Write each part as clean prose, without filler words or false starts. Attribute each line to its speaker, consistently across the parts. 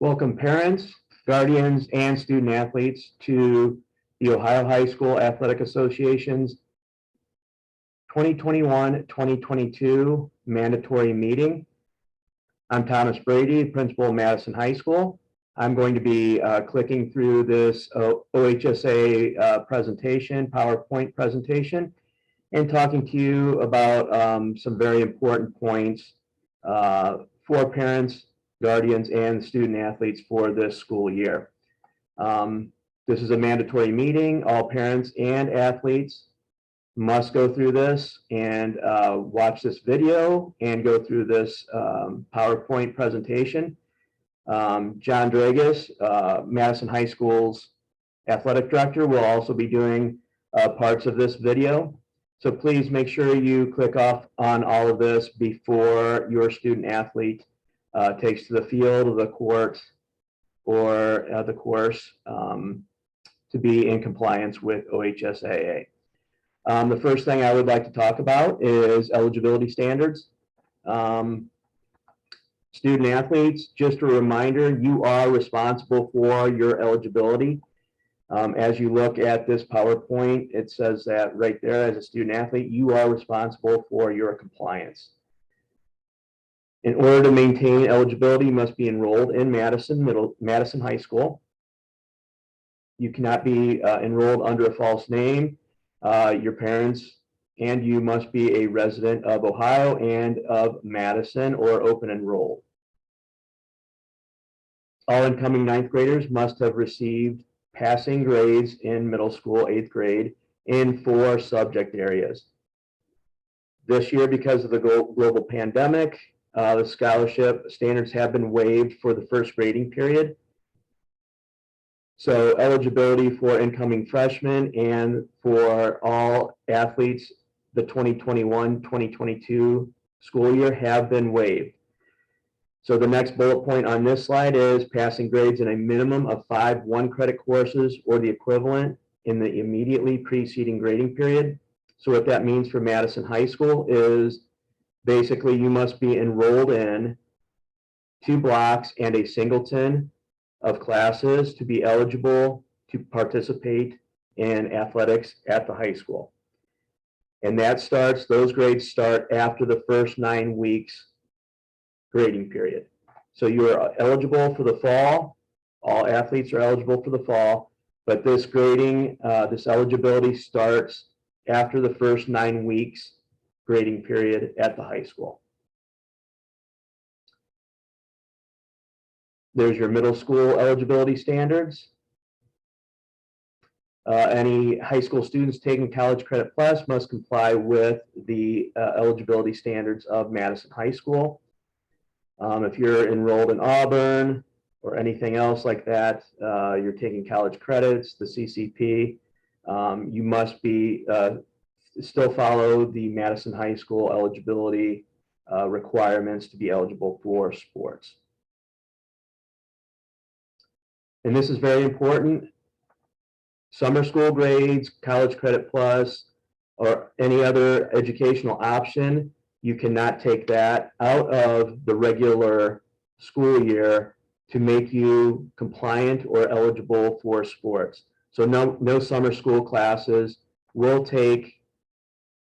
Speaker 1: Welcome parents, guardians, and student athletes to the Ohio High School Athletic Association's 2021-2022 mandatory meeting. I'm Thomas Brady, principal of Madison High School. I'm going to be clicking through this OHSAA presentation, PowerPoint presentation, and talking to you about some very important points for parents, guardians, and student athletes for this school year. This is a mandatory meeting. All parents and athletes must go through this and watch this video and go through this PowerPoint presentation. John Dragas, Madison High School's athletic director, will also be doing parts of this video. So please make sure you click off on all of this before your student athlete takes to the field, the court, or the course to be in compliance with OHSAA. The first thing I would like to talk about is eligibility standards. Student athletes, just a reminder, you are responsible for your eligibility. As you look at this PowerPoint, it says that right there, as a student athlete, you are responsible for your compliance. In order to maintain eligibility, you must be enrolled in Madison High School. You cannot be enrolled under a false name. Your parents and you must be a resident of Ohio and of Madison or open enrolled. All incoming ninth graders must have received passing grades in middle school, 8th grade, in 4 subject areas. This year, because of the global pandemic, the scholarship standards have been waived for the first grading period. So eligibility for incoming freshmen and for all athletes, the 2021-2022 school year have been waived. So the next bullet point on this slide is passing grades in a minimum of 5 one-credit courses or the equivalent in the immediately preceding grading period. So what that means for Madison High School is basically you must be enrolled in 2 blocks and a singleton of classes to be eligible to participate in athletics at the high school. And those grades start after the first 9 weeks grading period. So you are eligible for the fall. All athletes are eligible for the fall, but this grading, this eligibility starts after the first 9 weeks grading period at the high school. There's your middle school eligibility standards. Any high school students taking College Credit Plus must comply with the eligibility standards of Madison High School. If you're enrolled in Auburn or anything else like that, you're taking college credits, the CCP, you must be still follow the Madison High School eligibility requirements to be eligible for sports. And this is very important. Summer school grades, College Credit Plus, or any other educational option, you cannot take that out of the regular school year to make you compliant or eligible for sports. So no summer school classes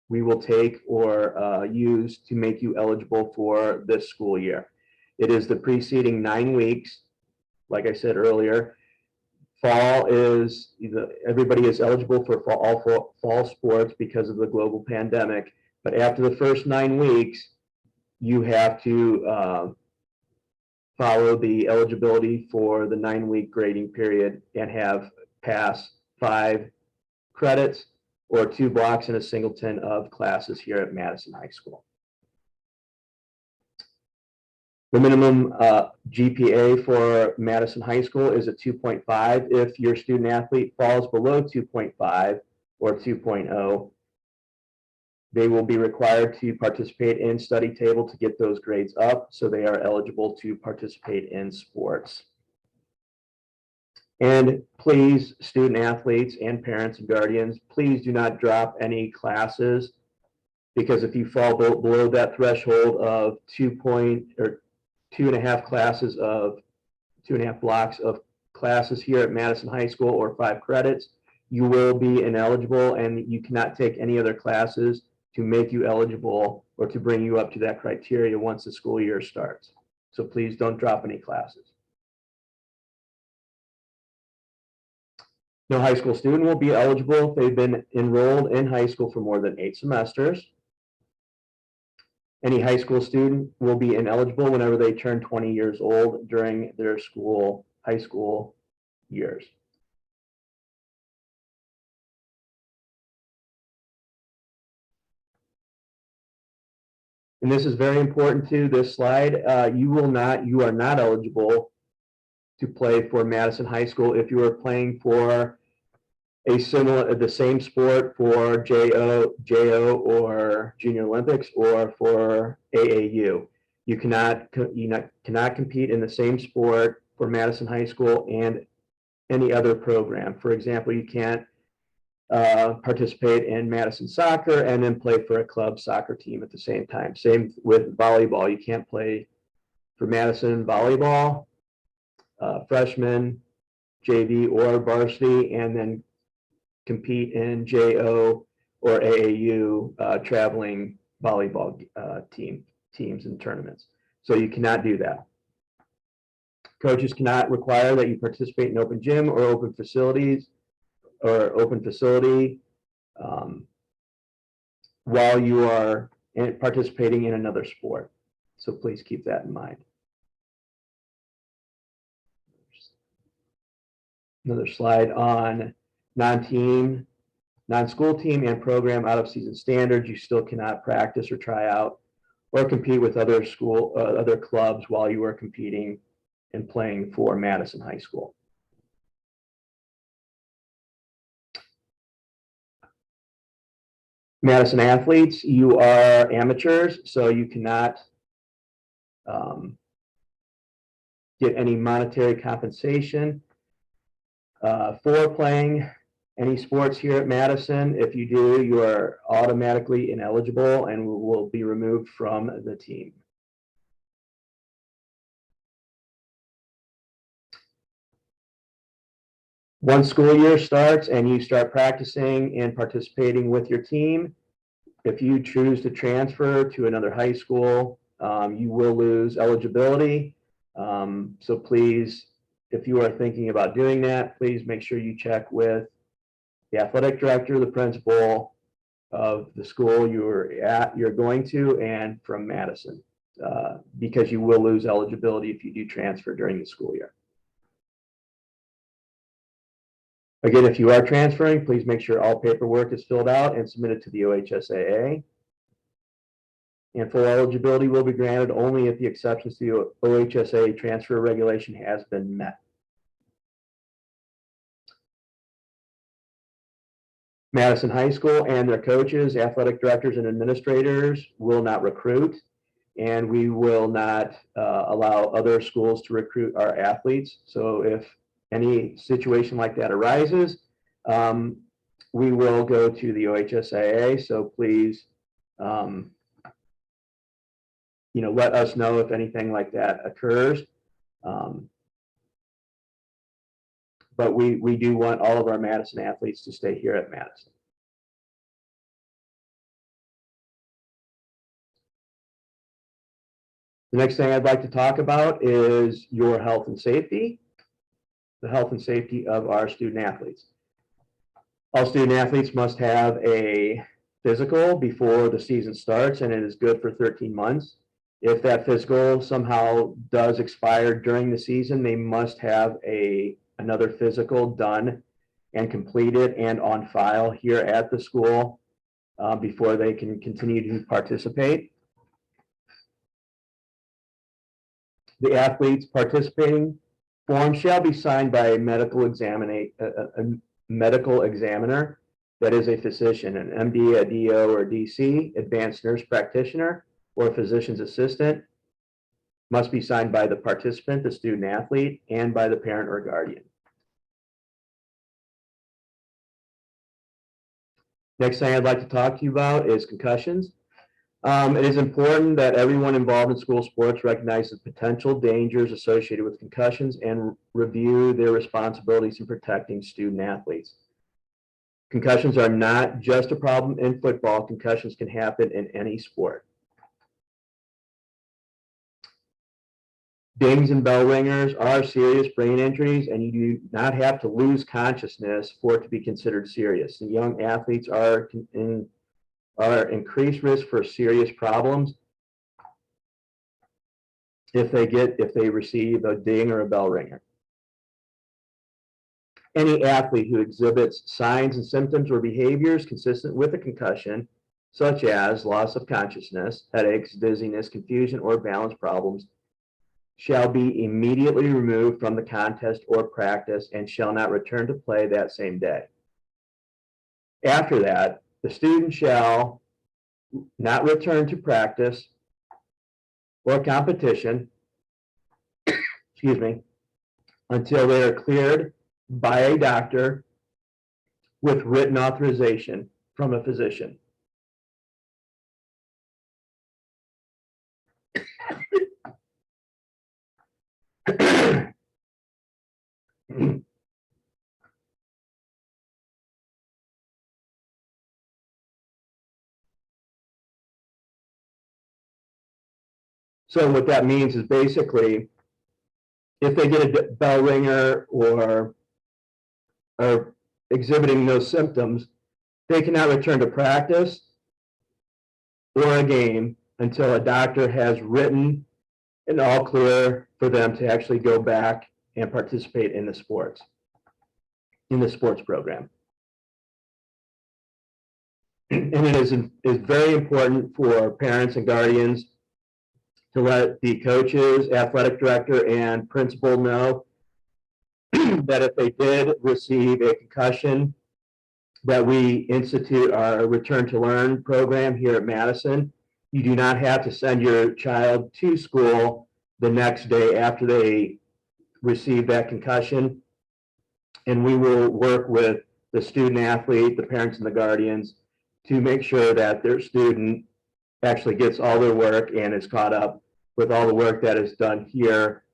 Speaker 1: we will take or use to make you eligible for this school year. It is the preceding 9 weeks. Like I said earlier, fall is everybody is eligible for fall sports because of the global pandemic. But after the first 9 weeks, you have to follow the eligibility for the 9-week grading period and have passed 5 credits or 2 blocks and a singleton of classes here at Madison High School. The minimum GPA for Madison High School is a 2.5. If your student athlete falls below 2.5 or 2.0, they will be required to participate in study table to get those grades up so they are eligible to participate in sports. And please, student athletes and parents and guardians, please do not drop any classes, because if you fall below that threshold of 2.5 classes of 2.5 blocks of classes here at Madison High School or 5 credits, you will be ineligible, and you cannot take any other classes to make you eligible or to bring you up to that criteria once the school year starts. So please don't drop any classes. No high school student will be eligible if they've been enrolled in high school for more than 8 semesters. Any high school student will be ineligible whenever they turn 20 years old during their high school years. And this is very important too, this slide. You are not eligible to play for Madison High School if you are playing for the same sport for JO or Junior Olympics or for AAU. You cannot compete in the same sport for Madison High School and any other program. For example, you can't participate in Madison soccer and then play for a club soccer team at the same time. Same with volleyball. You can't play for Madison volleyball, freshman, JV, or varsity, and then compete in JO or AAU traveling volleyball teams and tournaments. So you cannot do that. Coaches cannot require that you participate in open gym or open facilities or open facility while you are participating in another sport. So please keep that in mind. Another slide on non-school team and program out of season standards. You still cannot practice or try out or compete with other clubs while you are competing and playing for Madison High School. Madison athletes, you are amateurs, so you cannot get any monetary compensation for playing any sports here at Madison. If you do, you are automatically ineligible and will be removed from the team. Once school year starts and you start practicing and participating with your team, if you choose to transfer to another high school, you will lose eligibility. So please, if you are thinking about doing that, please make sure you check with the athletic director, the principal of the school you're going to, and from Madison, because you will lose eligibility if you do transfer during the school year. Again, if you are transferring, please make sure all paperwork is filled out and submitted to the OHSAA. And full eligibility will be granted only if the exceptions to the OHSAA transfer regulation has been met. Madison High School and their coaches, athletic directors, and administrators will not recruit, and we will not allow other schools to recruit our athletes. So if any situation like that arises, we will go to the OHSAA. So please, let us know if anything like that occurs. But we do want all of our Madison athletes to stay here at Madison. The next thing I'd like to talk about is your health and safety, the health and safety of our student athletes. All student athletes must have a physical before the season starts, and it is good for 13 months. If that physical somehow does expire during the season, they must have another physical done and completed and on file here at the school before they can continue to participate. The athlete's participating form shall be signed by a medical examiner that is a physician, an MD, a DO, or DC, advanced nurse practitioner, or physician's assistant. Must be signed by the participant, the student athlete, and by the parent or guardian. Next thing I'd like to talk to you about is concussions. It is important that everyone involved in school sports recognize the potential dangers associated with concussions and review their responsibilities in protecting student athletes. Concussions are not just a problem in football. Concussions can happen in any sport. Dings and bell ringers are serious brain injuries, and you do not have to lose consciousness for it to be considered serious. The young athletes are increased risk for serious problems if they receive a ding or a bell ringer. Any athlete who exhibits signs and symptoms or behaviors consistent with a concussion, such as loss of consciousness, headaches, dizziness, confusion, or balance problems, shall be immediately removed from the contest or practice and shall not return to play that same day. After that, the student shall not return to practice or competition, excuse me, until they are cleared by a doctor with written authorization from a physician. So what that means is basically, if they get a bell ringer or are exhibiting those symptoms, they cannot return to practice or a game until a doctor has written an all clear for them to actually go back and participate in the sports program. And it is very important for parents and guardians to let the coaches, athletic director, and principal know that if they did receive a concussion, that we institute our Return to Learn program here at Madison. You do not have to send your child to school the next day after they receive that concussion. And we will work with the student athlete, the parents and the guardians to make sure that their student actually gets all their work and is caught up with all the work that is done here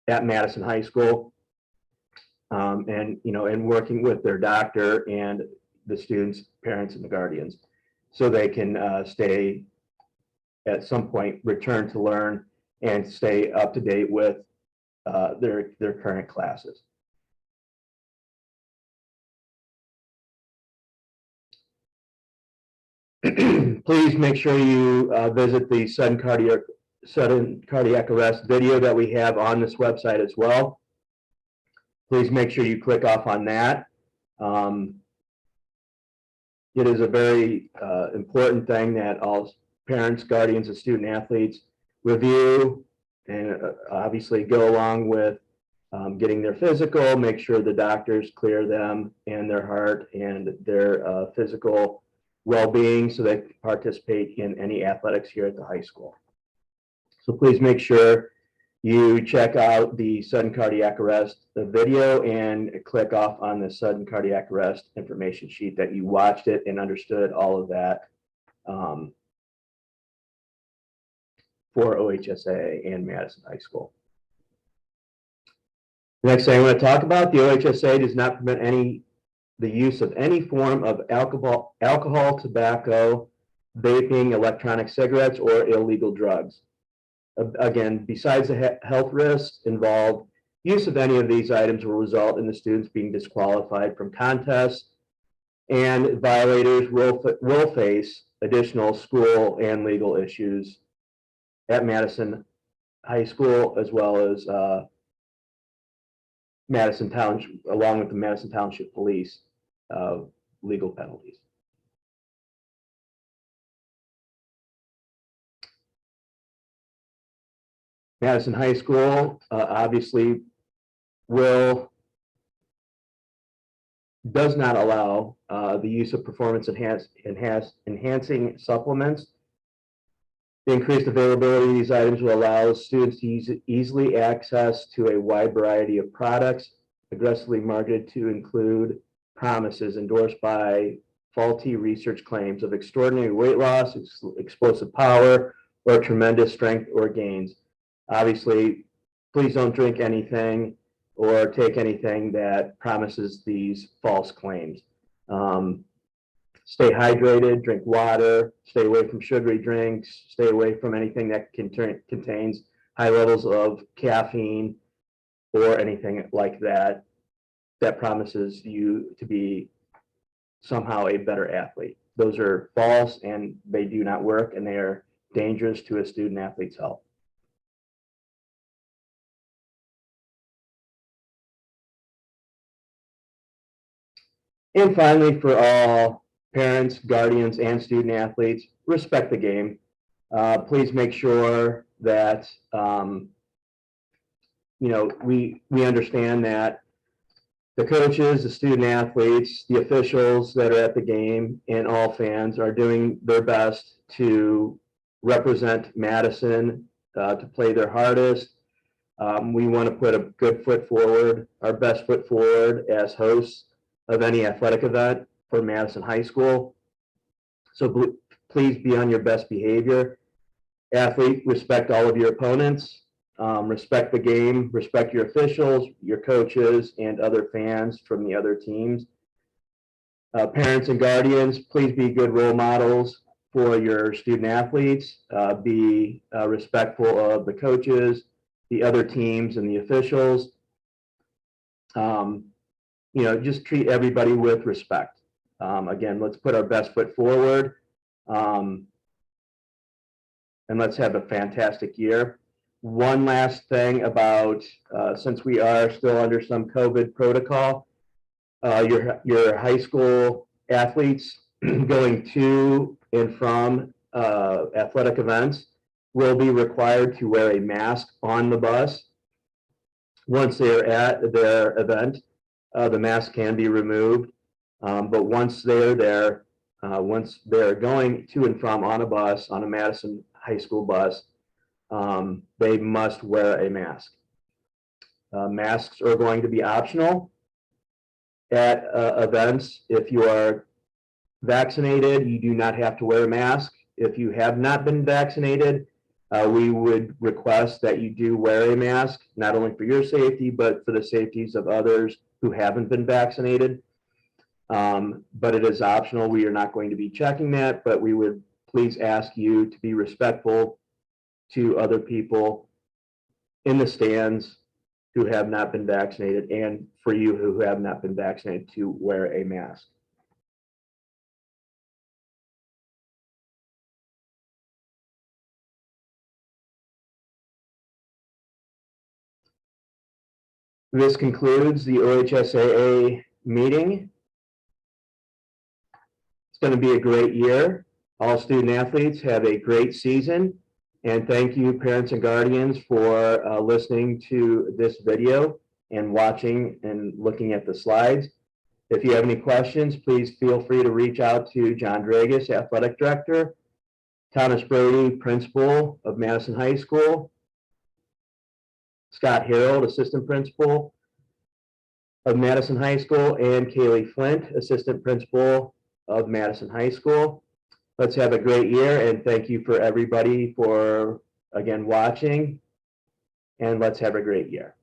Speaker 1: at Madison High School. And working with their doctor and the students, parents, and the guardians, so they can stay at some point, return to learn and stay up to date with their current classes. Please make sure you visit the sudden cardiac arrest video that we have on this website as well. Please make sure you click off on that. It is a very important thing that all parents, guardians, and student athletes review and obviously go along with getting their physical, make sure the doctors clear them and their heart and their physical well-being so they can participate in any athletics here at the high school. So please make sure you check out the sudden cardiac arrest video and click off on the sudden cardiac arrest information sheet that you watched it and understood all of that for OHSAA and Madison High School. The next thing I want to talk about, the OHSAA does not permit the use of any form of alcohol, tobacco, vaping, electronic cigarettes, or illegal drugs. Again, besides the health risks involved, use of any of these items will result in the students being disqualified from contests, and violators will face additional school and legal issues at Madison High School, as well as Madison Township, along with the Madison Township Police legal penalties. Madison High School obviously does not allow the use of performance enhancing supplements. The increased availability of these items will allow students to easily access to a wide variety of products, aggressively marketed to include promises endorsed by faulty research claims of extraordinary weight loss, explosive power, or tremendous strength or gains. Obviously, please don't drink anything or take anything that promises these false claims. Stay hydrated, drink water, stay away from sugary drinks, stay away from anything that contains high levels of caffeine or anything like that that promises you to be somehow a better athlete. Those are false and they do not work, and they are dangerous to a student athlete's health. And finally, for all parents, guardians, and student athletes, respect the game. Please make sure that we understand that the coaches, the student athletes, the officials that are at the game, and all fans are doing their best to represent Madison, to play their hardest. We want to put a good foot forward, our best foot forward as hosts of any athletic event for Madison High School. So please be on your best behavior. Athlete, respect all of your opponents, respect the game, respect your officials, your coaches, and other fans from the other teams. Parents and guardians, please be good role models for your student athletes. Be respectful of the coaches, the other teams, and the officials. Just treat everybody with respect. Again, let's put our best foot forward, and let's have a fantastic year. One last thing about, since we are still under some COVID protocol, your high school athletes going to and from athletic events will be required to wear a mask on the bus. Once they're at their event, the mask can be removed, but once they're there, once they're going to and from on a bus, on a Madison High School bus, they must wear a mask. Masks are going to be optional at events. If you are vaccinated, you do not have to wear a mask. If you have not been vaccinated, we would request that you do wear a mask, not only for your safety, but for the safeties of others who haven't been vaccinated. But it is optional. We are not going to be checking that, but we would please ask you to be respectful to other people in the stands who have not been vaccinated, and for you who have not been vaccinated to wear a mask. This concludes the OHSAA meeting. It's going to be a great year. All student athletes have a great season. And thank you, parents and guardians, for listening to this video and watching and looking at the slides. If you have any questions, please feel free to reach out to John Dragus, Athletic Director, Thomas Brady, Principal of Madison High School, Scott Harold, Assistant Principal of Madison High School, and Kaylee Flint, Assistant Principal of Madison High School. Let's have a great year, and thank you for everybody for, again, watching, and let's have a great year.